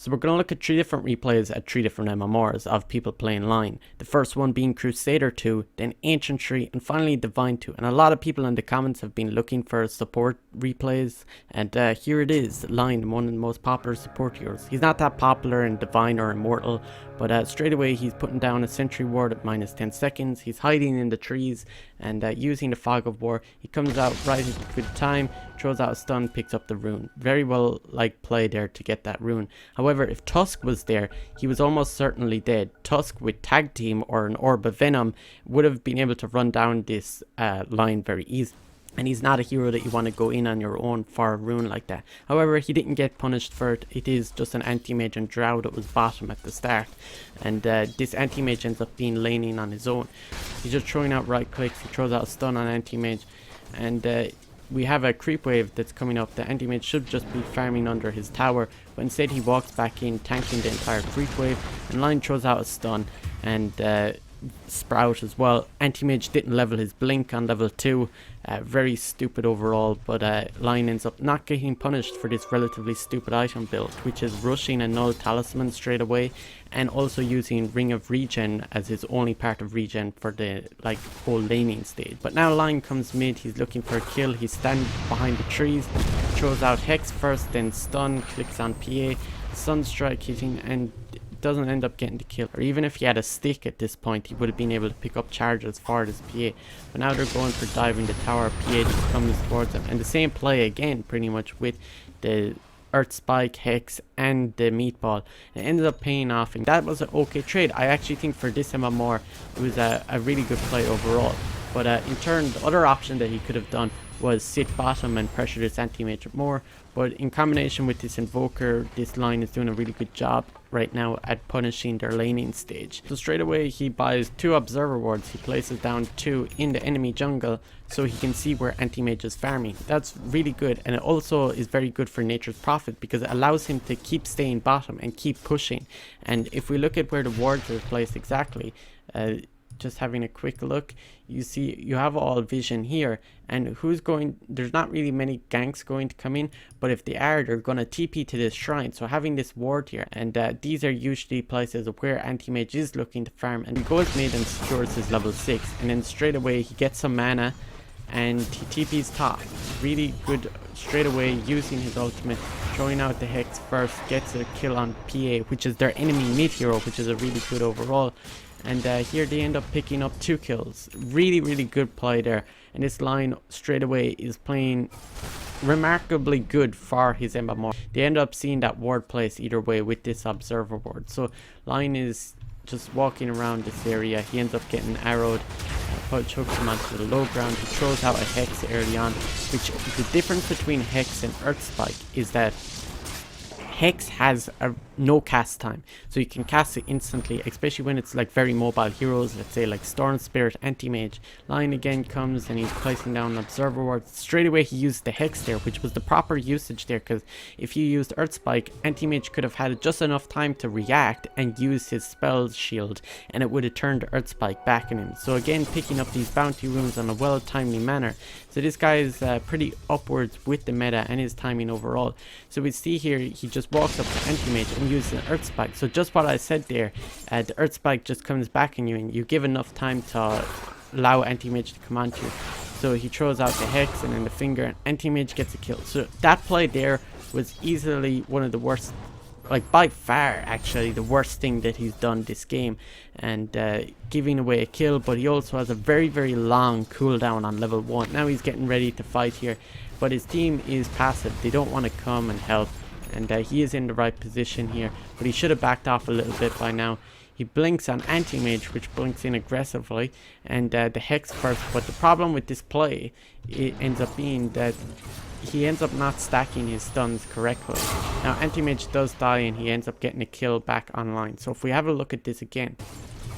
So we're going to look at 3 different replays at 3 different MMRs of people playing Line. The first one being Crusader 2, then Ancient 3, and finally Divine 2. And a lot of people in the comments have been looking for support replays, and here it is, Line, one of the most popular support heroes. He's not that popular in Divine or Immortal, but straight away he's putting down a sentry ward at minus 10 seconds. He's hiding in the trees and using the Fog of War. He comes out right at a good time, throws out a stun, picks up the rune. Very well play there to get that rune. However, if Tusk was there, he was almost certainly dead. Tusk with Tag Team or an Orb of Venom would have been able to run down this Line very easily. And he's not a hero that you want to go in on your own for a rune like that. However, he didn't get punished for it. It is just an anti-mage and drow that was bottom at the start. And this anti-mage ends up being laning on his own. He's just throwing out right clicks. He throws out a stun on anti-mage. And we have a creep wave that's coming up. The anti-mage should just be farming under his tower. But instead he walks back in, tanking the entire creep wave. And Line throws out a stun. And Sprout as well. Anti-mage didn't level his blink on level 2. Very stupid overall, but Line ends up not getting punished for this relatively stupid item build, which is rushing a null talisman straight away and also using Ring of Regen as his only part of regen for the whole laning stage. But now Line comes mid, he's looking for a kill, he's standing behind the trees, throws out Hex first, then stun, clicks on PA, Sunstrike hitting, and doesn't end up getting the kill. Or even if he had a stick at this point, he would have been able to pick up charges for this PA. But now they're going for diving the tower. PA just comes towards them, and the same play again pretty much with the Earth Spike, Hex and the Meatball. It ended up paying off, and that was an okay trade. I actually think for this MMR it was a really good play overall. But in turn, the other option that he could have done was sit bottom and pressure this anti-mage more. But in combination with this Invoker, this Line is doing a really good job right now at punishing their laning stage. So straight away he buys 2 Observer Wards. He places down 2 in the enemy jungle so he can see where anti-mage is farming. That's really good, and it also is very good for Nature's Prophet because it allows him to keep staying bottom and keep pushing. And if we look at where the wards are placed exactly, just having a quick look, you see you have all vision here, and who's going, there's not really many ganks going to come in, but if they are, they're going to TP to this shrine. So having this ward here, and these are usually places where anti-mage is looking to farm, and he goes mid and secures his level 6, and then straight away he gets some mana and he TP's top. Really good straight away using his ultimate, throwing out the Hex first, gets a kill on PA, which is their enemy mid hero, which is a really good overall. And here they end up picking up 2 kills. Really good play there. And this Line straight away is playing remarkably good for his MMR. They end up seeing that ward place either way with this Observer Ward. So Line is just walking around this area. He ends up getting arrowed. Punch hooks him onto the low ground. He throws out a Hex early on. Which the difference between Hex and Earth Spike is that Hex has no cast time, so you can cast it instantly, especially when it's very mobile heroes, let's say like Storm Spirit, Anti-Mage. Line again comes and he's placing down Observer Ward. Straight away he used the Hex there, which was the proper usage there, because if you used Earth Spike, Anti-Mage could have had just enough time to react and use his spell shield, and it would have turned Earth Spike back on him. So again, picking up these bounty runes on a timely manner. So this guy is pretty upwards with the meta and his timing overall. So we see here he just walks up to Anti-Mage and uses an Earth Spike. So just what I said there, the Earth Spike just comes back on you and you give enough time to allow Anti-Mage to come onto you. So he throws out the Hex and then the finger, and Anti-Mage gets a kill. So that play there was easily one of the worst, by far actually the worst thing that he's done this game, and giving away a kill. But he also has a very long cooldown on level 1. Now he's getting ready to fight here, but his team is passive. They don't want to come and help, and he is in the right position here, but he should have backed off a little bit by now. He blinks on Anti-Mage, which blinks in aggressively, and the Hex first. But the problem with this play, it ends up being that he ends up not stacking his stuns correctly. Now Anti-Mage does die and he ends up getting a kill back online. So if we have a look at this again,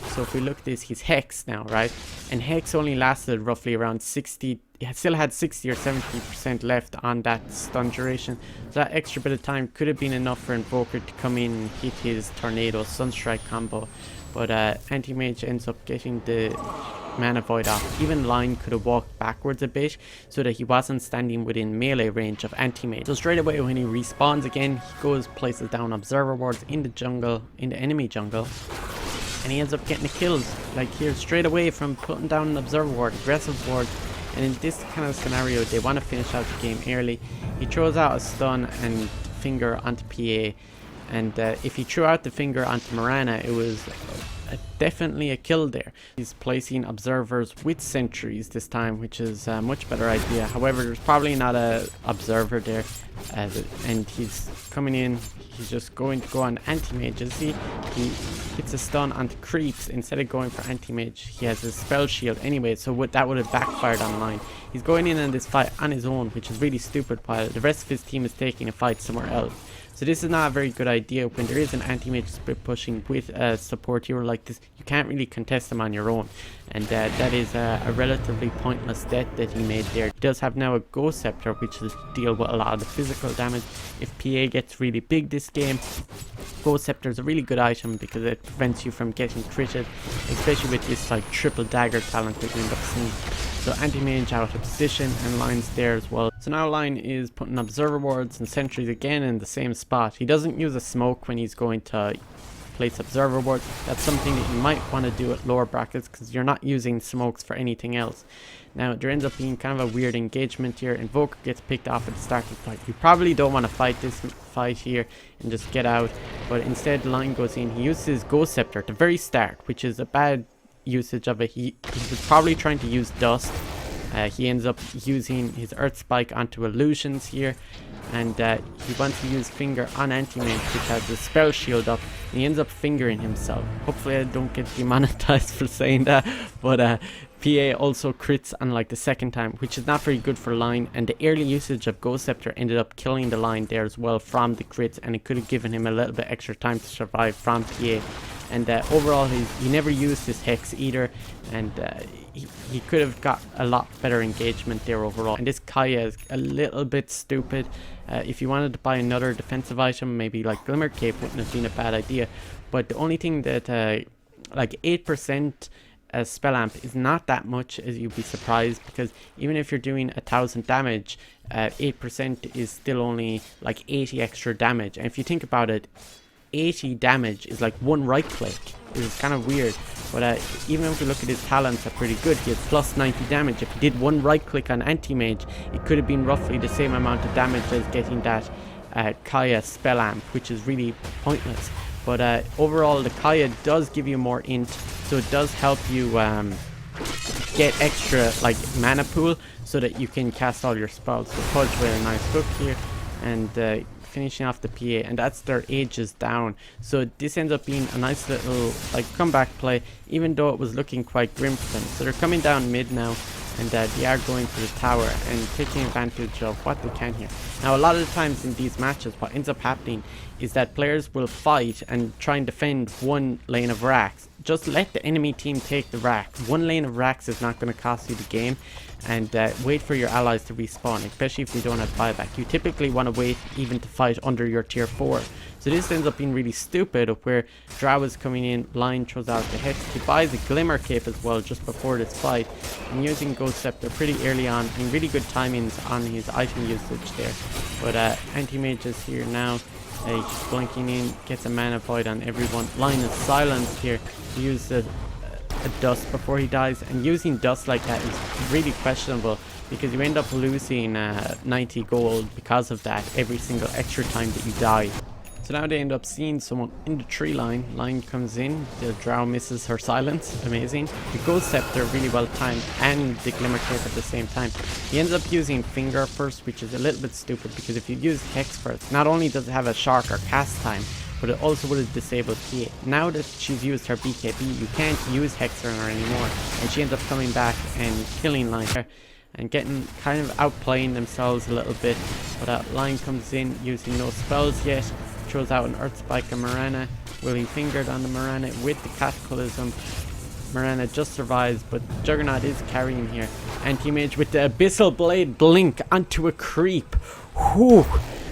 so if we look at this, he's Hex now, right? And Hex only lasted roughly around 60, he still had 60 or 70% left on that stun duration. So that extra bit of time could have been enough for Invoker to come in and hit his Tornado Sunstrike combo. But Anti-Mage ends up getting the mana void off. Even Line could have walked backwards a bit so that he wasn't standing within melee range of anti-mage. So straight away when he respawns again, he goes, places down observer wards in the jungle, in the enemy jungle, and he ends up getting the kills. Like here, straight away from putting down an observer ward, aggressive ward. And in this kind of scenario, they want to finish out the game early. He throws out a stun and finger onto PA. And if he threw out the finger onto Mirana, it was definitely a kill there. He's placing observers with sentries this time, which is a much better idea. However, there's probably not a observer there. And he's coming in, he's just going to go on anti-mage. See, he hits a stun onto creeps instead of going for anti-mage. He has his spell shield anyway, so that would have backfired on Line. He's going in this fight on his own, which is really stupid, while the rest of his team is taking a fight somewhere else. So this is not a very good idea when there is an anti-mage split pushing with a support hero like this. You can't really contest them on your own, and that is a relatively pointless death that he made there. He does have now a Ghost Scepter, which will deal with a lot of the physical damage. If PA gets really big this game, Ghost Scepter is a really good item because it prevents you from getting critted, especially with this like triple dagger talent that you end up seeing. So anti-mage out of position and Line's there as well. So now Line is putting observer wards and sentries again in the same spot. He doesn't use a smoke when he's going to place observer wards. That's something that you might want to do at lower brackets because you're not using smokes for anything else. Now there ends up being kind of a weird engagement here. Invoker gets picked off at the start of the fight. You probably don't want to fight this fight here and just get out. But instead Line goes in. He uses his Ghost Scepter at the very start, which is a bad usage of it. He was probably trying to use dust. He ends up using his Earth Spike onto illusions here, and he wants to use finger on anti-mage, which has the spell shield up, and he ends up fingering himself. Hopefully I don't get demonetized for saying that, but PA also crits on like the second time, which is not very good for Line, and the early usage of Ghost Scepter ended up killing the Line there as well from the crits, and it could have given him a little bit extra time to survive from PA. And overall he never used his Hex either, and he could have got a lot better engagement there overall. And this Kaya is a little bit stupid. If you wanted to buy another defensive item, maybe like Glimmer Cape wouldn't have been a bad idea, but the only thing that like 8% spell amp is not that much, as you'd be surprised, because even if you're doing 1000 damage, 8% is still only like 80 extra damage. And if you think about it, 80 damage is like one right click. It's kind of weird, but even if you look at his talents, are pretty good. He has plus 90 damage. If he did one right click on anti-mage, it could have been roughly the same amount of damage as getting that Kaya spell amp, which is really pointless. But overall the Kaya does give you more int, so it does help you get extra like mana pool so that you can cast all your spells. So Pudge with a nice hook here, and finishing off the PA, and that's their ages down. So this ends up being a nice little like comeback play, even though it was looking quite grim for them. So they're coming down mid now, and they are going for the tower and taking advantage of what they can here. Now a lot of the times in these matches, what ends up happening is that players will fight and try and defend one lane of racks. Just let the enemy team take the rack. One lane of racks is not going to cost you the game, and wait for your allies to respawn, especially if you don't have buyback. You typically want to wait even to fight under your tier 4. So this ends up being really stupid, of where Drow is coming in, Line throws out the Hex, he buys a Glimmer Cape as well just before this fight, and using Ghost Scepter pretty early on, and really good timings on his item usage there. But anti-mage is here now. He's blinking in, gets a mana void on everyone. Line is silenced here. He uses a dust before he dies, and using dust like that is really questionable because you end up losing 90 gold because of that every single extra time that you die. So now they end up seeing someone in the tree line. Line comes in, the Drow misses her silence, amazing. The Ghost Scepter really well timed, and the Glimmer Cape at the same time. He ends up using Finger first, which is a little bit stupid because if you use Hex first, not only does it have a shorter cast time, but it also would have disabled PA. Now that she's used her BKB, you can't use Hex on her anymore, and she ends up coming back and killing Line and getting kind of outplaying themselves a little bit. But Line comes in using no spells yet, throws out an Earth Spike on Mirana. Will he fingered on the Mirana with the Cataclysm? Mirana just survives, but Juggernaut is carrying here. Anti-Mage with the Abyssal Blade blink onto a creep. Whew.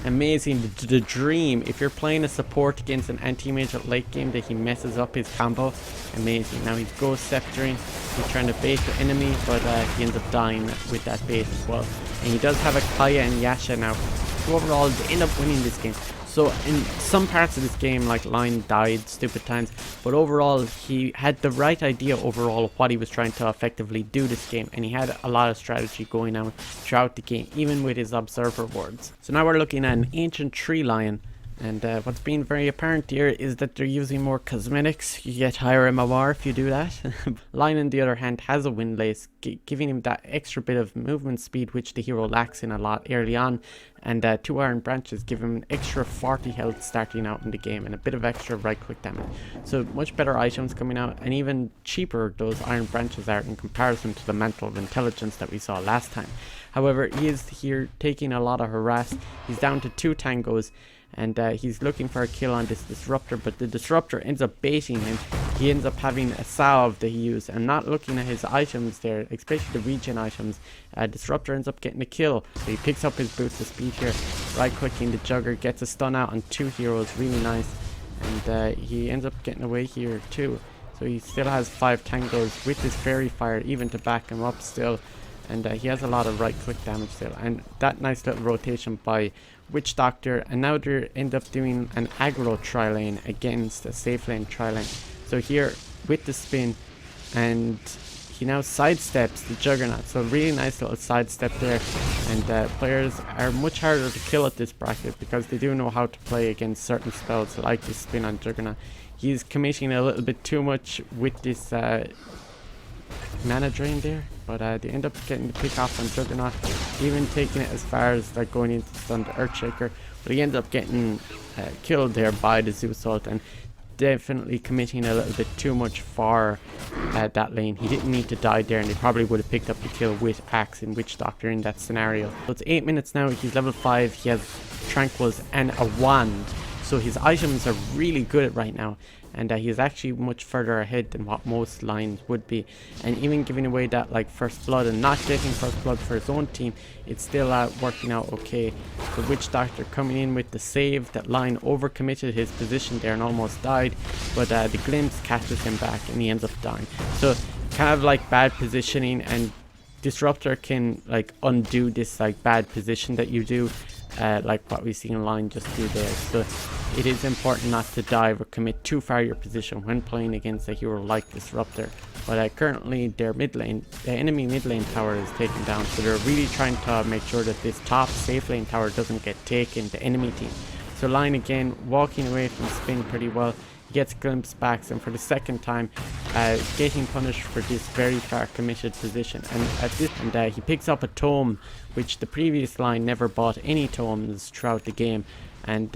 Amazing, the dream. If you're playing a support against an anti-mage at late game that he messes up his combo, amazing. Now he's ghost sceptering, he's trying to bait the enemy, but he ends up dying with that bait as well. And he does have a Kaya and Yasha now. So overall, they end up winning this game. So in some parts of this game, like Lion died stupid times, but overall he had the right idea overall of what he was trying to effectively do this game, and he had a lot of strategy going on throughout the game, even with his observer wards. So now we're looking at an ancient tree lion, and what's been very apparent here is that they're using more cosmetics. You get higher MMR if you do that. Lion on the other hand has a wind lace, giving him that extra bit of movement speed which the hero lacks in a lot early on, and 2 iron branches give him an extra 40 health starting out in the game and a bit of extra right click damage. So much better items coming out, and even cheaper those iron branches are in comparison to the mantle of intelligence that we saw last time. However, he is here taking a lot of harass. He's down to 2 tangos, and he's looking for a kill on this disruptor, but the disruptor ends up baiting him. He ends up having a salve that he used and not looking at his items there, especially the regen items. Disruptor ends up getting a kill, so he picks up his boost of speed here, right clicking the jugger, gets a stun out on 2 heroes, really nice, and he ends up getting away here too. So he still has 5 tangos with his fairy fire even to back him up still, and he has a lot of right click damage still, and that nice little rotation by Witch Doctor. And now they end up doing an aggro tri-lane against a safe lane tri-lane. So here with the spin, and he now sidesteps the Juggernaut, so really nice little sidestep there, and players are much harder to kill at this bracket because they do know how to play against certain spells like this spin on Juggernaut. He's committing a little bit too much with this mana drain there, but they end up getting the pick off on Juggernaut, even taking it as far as like going into stun the Earthshaker, but he ends up getting killed there by the Zeus ult, and definitely committing a little bit too much for that lane. He didn't need to die there, and he probably would have picked up the kill with Axe and Witch Doctor in that scenario. So it's 8 minutes now, he's level 5, he has Tranquils and a wand, so his items are really good right now, and he's actually much further ahead than what most lines would be, and even giving away that like first blood and not getting first blood for his own team, it's still working out okay. The Witch Doctor coming in with the save. That line overcommitted his position there and almost died, but the glimpse catches him back and he ends up dying. So kind of like bad positioning, and Disruptor can like undo this like bad position that you do, like what we see in line just do there. So it is important not to dive or commit too far your position when playing against a hero like Disruptor. But currently their mid lane, the enemy mid lane tower is taken down, so they're really trying to make sure that this top safe lane tower doesn't get taken, the enemy team. So Line again walking away from spin pretty well. He gets glimpse backs, and for the second time getting punished for this very far committed position. And at this, he picks up a tome, which the previous line never bought any tomes throughout the game, and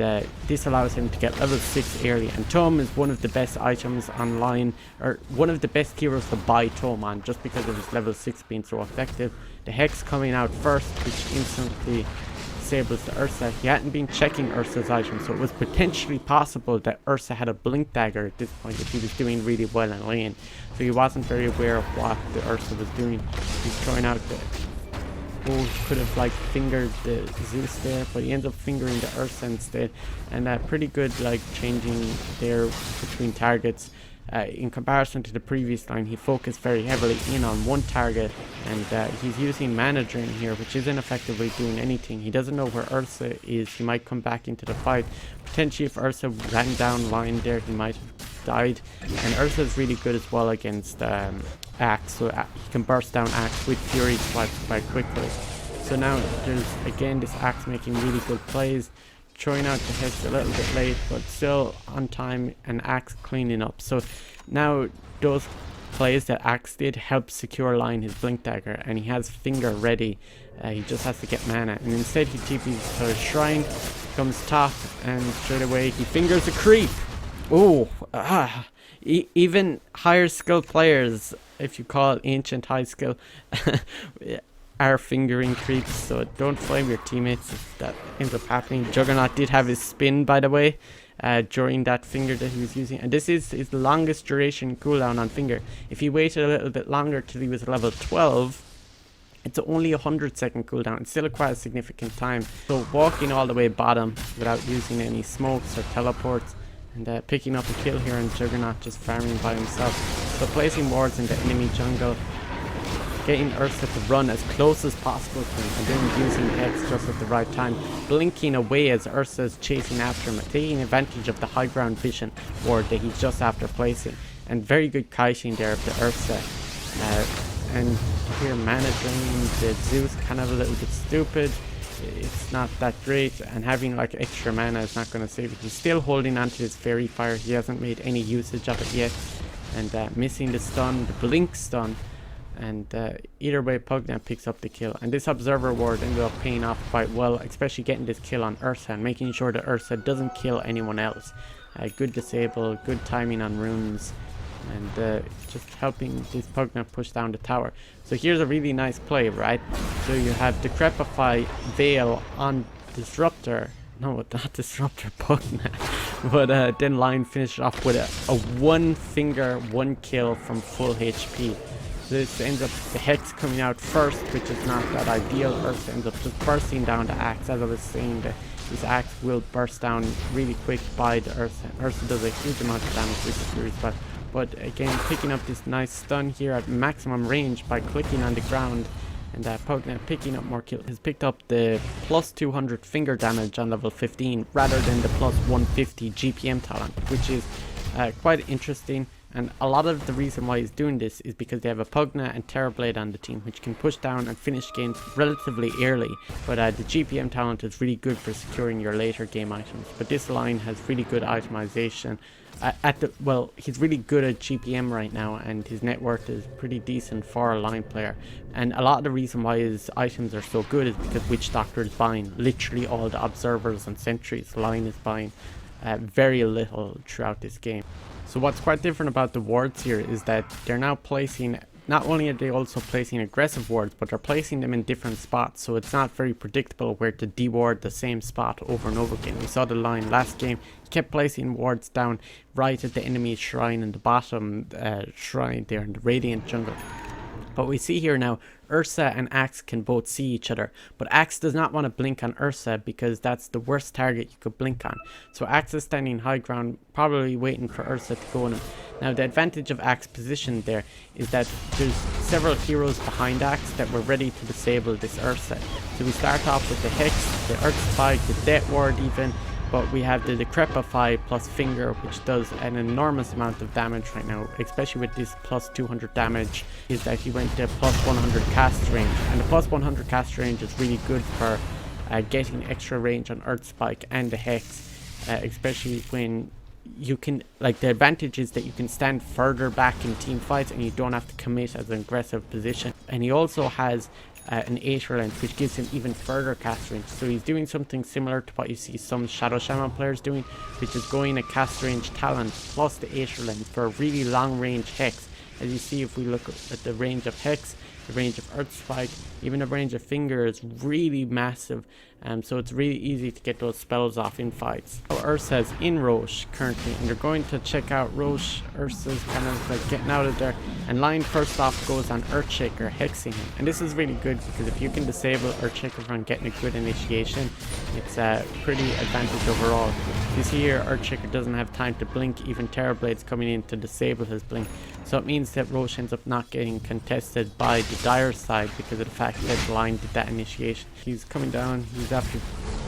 this allows him to get level 6 early. And tome is one of the best items online, or one of the best heroes to buy tome on, just because of his level 6 being so effective. The Hex coming out first, which instantly disables the Ursa. He hadn't been checking Ursa's items, so it was potentially possible that Ursa had a blink dagger at this point if he was doing really well in lane. So he wasn't very aware of what the Ursa was doing. He's throwing out the... Oh, he could have like fingered the Zeus there, but he ends up fingering the Ursa instead. And pretty good like changing there between targets. In comparison to the previous line, he focused very heavily in on one target, and he's using mana drain here, which isn't effectively doing anything. He doesn't know where Ursa is. He might come back into the fight. Potentially if Ursa ran down line there, he might have died. And Ursa is really good as well against Axe, so he can burst down Axe with Fury swipes quite quickly. So now there's again this Axe making really good plays, throwing out the Hex a little bit late, but still on time, and Axe cleaning up. So now those plays that Axe did help secure line his blink dagger, and he has finger ready. He just has to get mana, and instead he TPs to his shrine, comes top, and straight away he fingers a creep. Oh, even higher skill players, if you call it ancient high skill, are fingering creeps, so don't blame your teammates if that ends up happening. Juggernaut did have his spin, by the way, during that finger that he was using, and this is his longest duration cooldown on finger. If he waited a little bit longer till he was level 12, It's only 100-second cooldown. It's still quite a significant time. So walking all the way bottom without using any smokes or teleports, and picking up a kill here, and Juggernaut just farming by himself. So placing wards in the enemy jungle, getting Ursa to run as close as possible to him, and then using X just at the right time, blinking away as Ursa is chasing after him, taking advantage of the high ground vision ward that he's just after placing. And very good kiting there of the Ursa. And here mana drain, the Zeus kind of a little bit stupid. It's not that great, and having like extra mana is not going to save it. He's still holding onto his fairy fire. He hasn't made any usage of it yet, and missing the stun, the blink stun. And either way, Pugna picks up the kill, and this observer ward ended up paying off quite well, especially getting this kill on Ursa and making sure that Ursa doesn't kill anyone else. Good disable, good timing on runes, and just helping this Pugna push down the tower. So here's a really nice play, right? So you have Decrepify Veil on Disruptor. No, not Disruptor, Pugna. But then Lion finished off with a one finger, one kill from full HP. So this ends up the Hex coming out first, which is not that ideal. Ursa ends up just bursting down the axe. As I was saying, this axe will burst down really quick by the Ursa. Ursa does a huge amount of damage with the Fury Spell. But again, picking up this nice stun here at maximum range by clicking on the ground, and Pugna picking up more kills. Has picked up the plus 200 finger damage on level 15 rather than the plus 150 GPM talent, which is quite interesting. And a lot of the reason why he's doing this is because they have a Pugna and Terrorblade on the team, which can push down and finish games relatively early. But the GPM talent is really good for securing your later game items. But this line has really good itemization. He's really good at GPM right now, and his net worth is pretty decent for a line player. And a lot of the reason why his items are so good is because Witch Doctor is buying literally all the observers and sentries. Line is buying very little throughout this game. So what's quite different about the wards here is that they're now placing, not only are they also placing aggressive wards, but they're placing them in different spots, so it's not very predictable where to deward the same spot over and over again. We saw the line last game, he kept placing wards down right at the enemy's shrine in the bottom shrine there in the Radiant jungle. But we see here now, Ursa and Axe can both see each other, but Axe does not want to blink on Ursa because that's the worst target you could blink on. So Axe is standing high ground, probably waiting for Ursa to go on him. Now the advantage of Axe position there is that there's several heroes behind Axe that were ready to disable this Ursa. So we start off with the Hex, the Earth Spike, the Death Ward even, but we have the Decrepify plus Finger, which does an enormous amount of damage right now, especially with this plus 200 damage, is that he went to plus 100 cast range. And the plus 100 cast range is really good for getting extra range on Earth Spike and the Hex, especially when you can, like, the advantage is that you can stand further back in team fights and you don't have to commit as an aggressive position. And he also has an Aether Lens, which gives him even further cast range. So he's doing something similar to what you see some Shadow Shaman players doing, which is going a cast range talent plus the Aether Lens for a really long range Hex. As you see, if we look at the range of Hex, the range of Earth Spike, even the range of Finger is really massive, so it's really easy to get those spells off in fights. So Ursa's in Roche currently, and they're going to check out Roche. Ursa's kind of like getting out of there, and Lion first off goes on Earthshaker, hexing him. And this is really good because if you can disable Earthshaker from getting a good initiation, it's a pretty advantage overall. You see here, Earthshaker doesn't have time to blink, even Terrorblade's coming in to disable his blink. So it means that Roche ends up not getting contested by the Dire side because of the fact that Lion did that initiation. He's coming down, he's after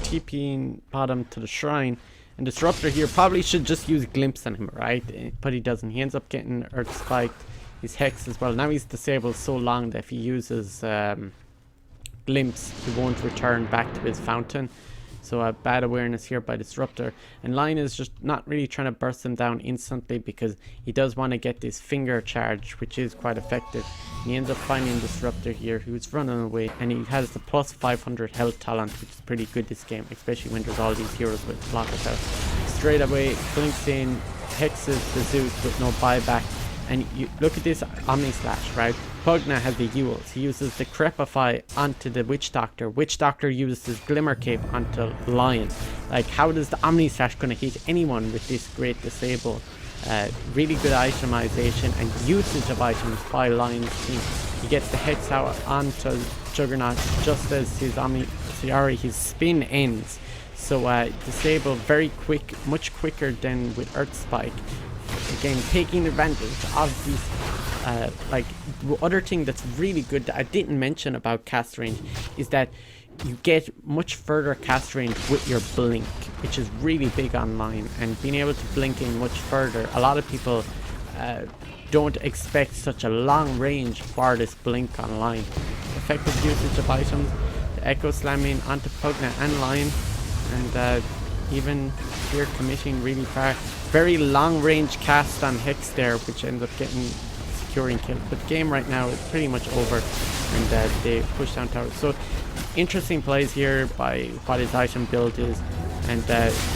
TPing bottom to the shrine, and Disruptor here probably should just use Glimpse on him, right? But he doesn't. He ends up getting Earth Spiked, his Hex as well. Now he's disabled so long that if he uses Glimpse, he won't return back to his fountain. So a bad awareness here by Disruptor, and Lion is just not really trying to burst him down instantly because he does want to get this finger charge, which is quite effective. And he ends up finding Disruptor here, who's running away, and he has the plus 500 health talent, which is pretty good this game, especially when there's all these heroes with a lot of health. Straight away, blinks in, hexes the Zeus with no buyback, and you look at this Omni Slash, right? Pugna has the Ewels. He uses the Crepify onto the Witch Doctor. Witch Doctor uses his Glimmer Cape onto Lion. Like, how does the Omni Slash gonna hit anyone with this great disable? Really good itemization and usage of items by Lion's team. He gets the Hex out onto Juggernaut just as his spin ends. So disable very quick, much quicker than with Earth Spike. Again, taking advantage of these other thing that's really good that I didn't mention about cast range is that you get much further cast range with your blink, which is really big online, and being able to blink in much further. A lot of people don't expect such a long range for this blink online. Effective usage of items, the Echo slamming onto Pugna and Lion, and even here committing really far. Very long range cast on Hex there, which ends up getting securing kill. But the game right now is pretty much over, and they push down towers. So interesting plays here by what his item build is, and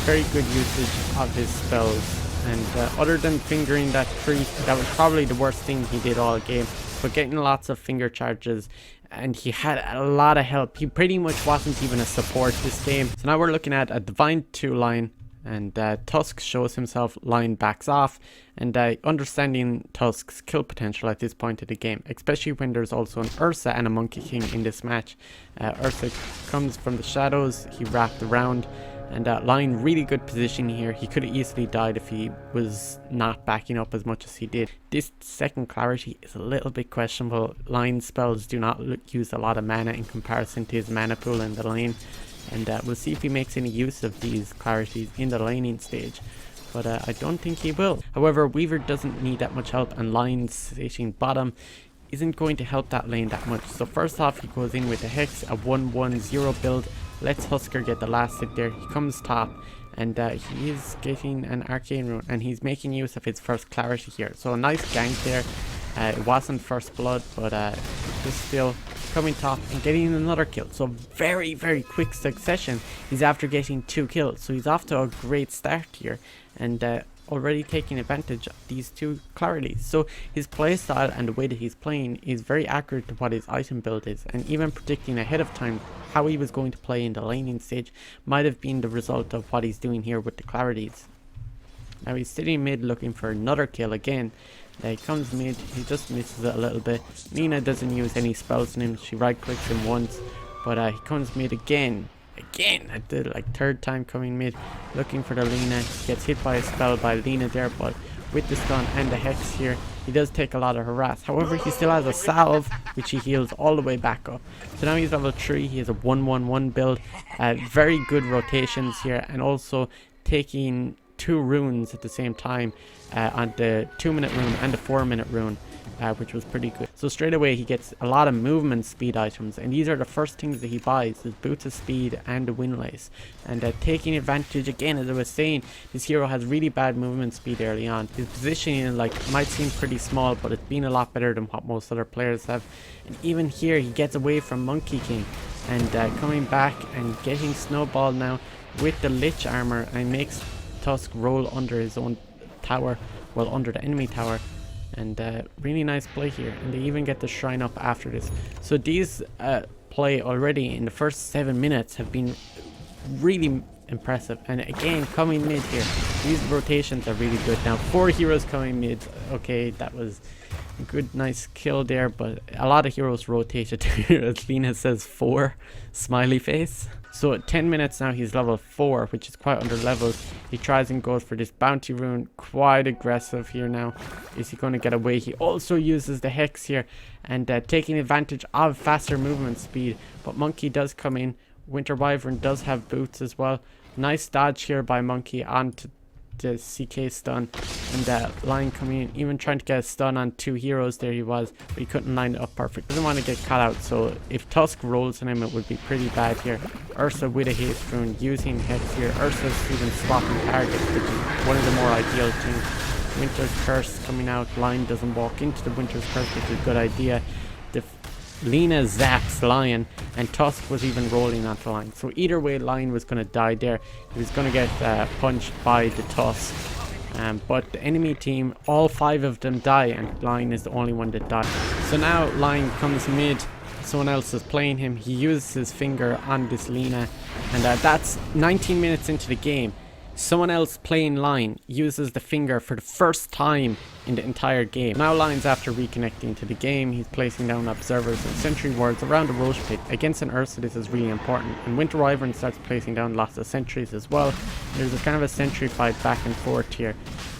very good usage of his spells. And other than fingering that tree, that was probably the worst thing he did all game. But getting lots of finger charges, and he had a lot of help. He pretty much wasn't even a support this game. So now we're looking at a Divine 2 line, and Tusk shows himself, Lion backs off, and understanding Tusk's kill potential at this point of the game, especially when there's also an Ursa and a Monkey King in this match. Ursa comes from the shadows, he wrapped around, and Lion really good position here. He could have easily died if he was not backing up as much as he did. This second clarity is a little bit questionable. Lion spells do not use a lot of mana in comparison to his mana pool in the lane, and we'll see if he makes any use of these clarities in the laning stage, but I don't think he will. However, Weaver doesn't need that much help, and Lion sitting bottom isn't going to help that lane that much. So first off, he goes in with a Hex, a 1-1-0 build, lets Husker get the last hit there. He comes top, and he is getting an Arcane Rune, and he's making use of his first clarity here. So a nice gank there. It wasn't first blood, but just still coming top and getting another kill. So very, very quick succession. He's after getting 2 kills, so he's off to a great start here, and already taking advantage of these 2 clarities. So his playstyle and the way that he's playing is very accurate to what his item build is, and even predicting ahead of time how he was going to play in the laning stage might have been the result of what he's doing here with the clarities. Now he's sitting mid looking for another kill again. He comes mid, he just misses it a little bit. Nina doesn't use any spells on him, she right clicks him once, but he comes mid again, I did like 3rd time coming mid, looking for the Lina. He gets hit by a spell by Lina there, but with the stun and the Hex here, he does take a lot of harass. However, he still has a salve, which he heals all the way back up. So now he's level 3, he has a 1-1-1 build, very good rotations here, and also taking 2 runes at the same time, on the 2-minute rune and the 4-minute rune, which was pretty good. So straight away he gets a lot of movement speed items, and these are the first things that he buys, his Boots of Speed and the Windlace. And taking advantage, again, as I was saying, this hero has really bad movement speed early on. His positioning might seem pretty small, but it's been a lot better than what most other players have. And even here he gets away from Monkey King, and coming back and getting snowballed now with the Lich armor, and makes Tusk roll under his own tower, well, under the enemy tower. And really nice play here, and they even get the shrine up after this. So these play already in the first 7 minutes have been really impressive. And again, coming mid here, these rotations are really good. Now 4 heroes coming mid, okay, that was a good nice kill there, but a lot of heroes rotated here, as Lena says 4 smiley face. So at 10 minutes now he's level 4, which is quite under leveled. He tries and goes for this bounty rune, quite aggressive here now. Is he going to get away? He also uses the Hex here, and taking advantage of faster movement speed. But Monkey does come in. Winter Wyvern does have boots as well. Nice dodge here by Monkey onto the CK stun, and Lion coming in, even trying to get a stun on 2 heroes. There he was, but he couldn't line it up perfect. Doesn't want to get caught out, so if Tusk rolls on him it would be pretty bad here. Ursa with a haste rune, using Hex here. Ursa's even swapping targets, which is one of the more ideal things. Winter's Curse coming out. Lion doesn't walk into the Winter's Curse, which is a good idea. Lena zaps Lion, and Tusk was even rolling onto Lion. So either way, Lion was going to die there. He was going to get punched by the Tusk. But the enemy team, all 5 of them die, and Lion is the only one that died. So now Lion comes mid. Someone else is playing him. He uses his finger on this Lena, and that's 19 minutes into the game. Someone else playing line uses the finger for the first time in the entire game. Now Line's after reconnecting to the game, he's placing down observers and sentry wards around the Roche pit. Against an Ursa this is really important, and Winter Wyvern starts placing down lots of sentries as well. There's a kind of a sentry fight back and forth here,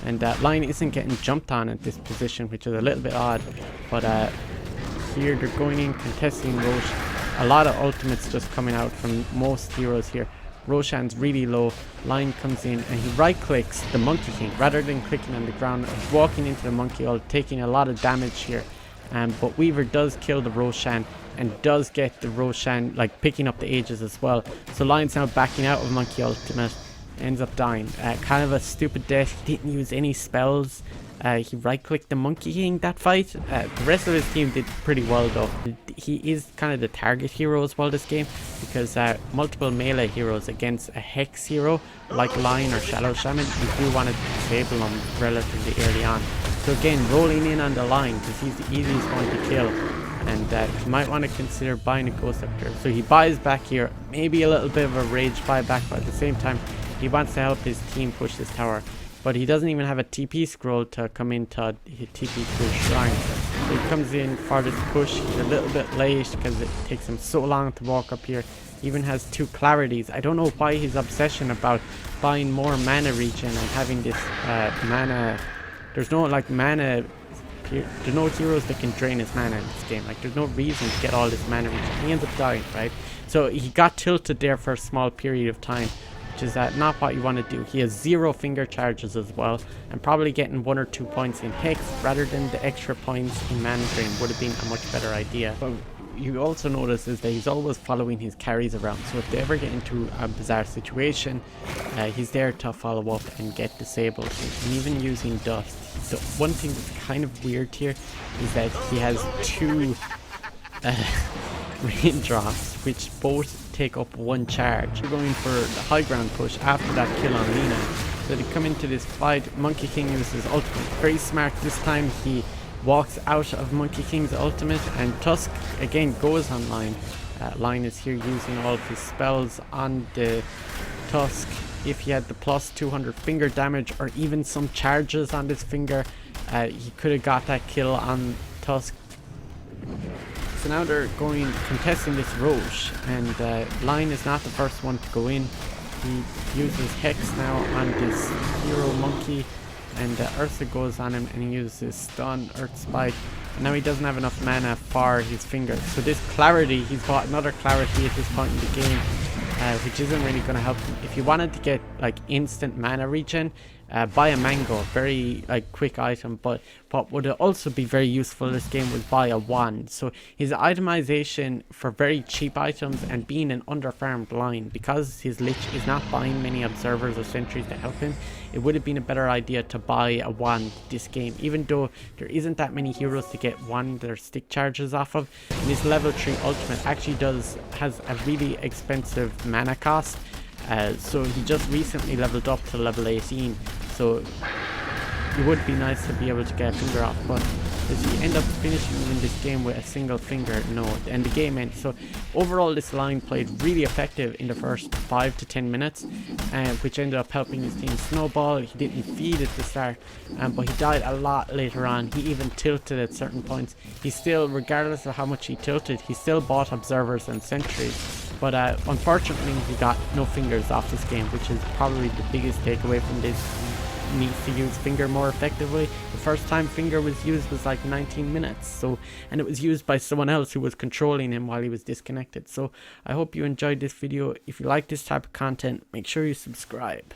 and Line isn't getting jumped on at this position, which is a little bit odd, but here they're going in contesting Roche. A lot of ultimates just coming out from most heroes here. Roshan's really low. Line comes in and he right clicks the Monkey King rather than clicking on the ground, walking into the Monkey ult, taking a lot of damage here. But Weaver does kill the Roshan and does get the Roshan like picking up the Aegis as well. So Line's now backing out of Monkey Ultimate, ends up dying. Kind of a stupid death. He didn't use any spells. He right clicked the Monkey King that fight. The rest of his team did pretty well though. He is kind of the target hero as well this game, because multiple melee heroes against a Hex hero like Lion or Shadow Shaman, you do want to disable them relatively early on. So again, rolling in on the Lion because he's the easiest one to kill, and he might want to consider buying a Ghost Scepter. So he buys back here, maybe a little bit of a rage buyback, but at the same time he wants to help his team push this tower. But he doesn't even have a TP scroll to come in to TP to his shrine. So he comes in for this push. He's a little bit late because it takes him so long to walk up here. He even has 2 clarities. I don't know why his obsession about buying more mana regen and having this mana. There's no like mana. There's no heroes that can drain his mana in this game. Like there's no reason to get all this mana regen. He ends up dying, right? So he got tilted there for a small period of time, which is not what you want to do. He has 0 finger charges as well, and probably getting 1 or 2 points in Hex rather than the extra points in mana drain would have been a much better idea. But you also notice is that he's always following his carries around, so if they ever get into a bizarre situation, he's there to follow up and get disabled, and even using Dust. The one thing that's kind of weird here is that he has 2 raindrops, which both take up 1 charge. We're going for the high ground push after that kill on Lina. So they come into this fight. Monkey King uses ultimate. Very smart this time. He walks out of Monkey King's ultimate, and Tusk again goes on Line. Line is here using all of his spells on the Tusk. If he had the plus 200 finger damage or even some charges on this finger, he could have got that kill on Tusk. So now they're going contesting this Roche, and Lion is not the first one to go in. He uses Hex now on this hero Monkey, and Ursa goes on him and he uses Stun, Earth Spike, and now he doesn't have enough mana for his fingers. So this Clarity, he's bought another Clarity at this point in the game, which isn't really going to help him. If you wanted to get like instant mana regen, buy a Mango, very like quick item, but what would also be very useful in this game was buy a Wand. So his itemization for very cheap items and being an underfarmed Line, because his Lich is not buying many observers or sentries to help him, it would have been a better idea to buy a Wand this game, even though there isn't that many heroes to get Wand or stick charges off of. And his level 3 ultimate actually has a really expensive mana cost. So he just recently leveled up to level 18, so it would be nice to be able to get a finger off, but does he end up finishing in this game with a single finger? No, and the game ends. So overall this Line played really effective in the first 5 to 10 minutes, which ended up helping his team snowball. He didn't feed at the start, but he died a lot later on. He even tilted at certain points. He still, regardless of how much he tilted, he still bought observers and sentries. But unfortunately he got no fingers off this game, which is probably the biggest takeaway from this. He needs to use finger more effectively. The first time finger was used was like 19 minutes, so, and it was used by someone else who was controlling him while he was disconnected. So I hope you enjoyed this video. If you like this type of content, make sure you subscribe.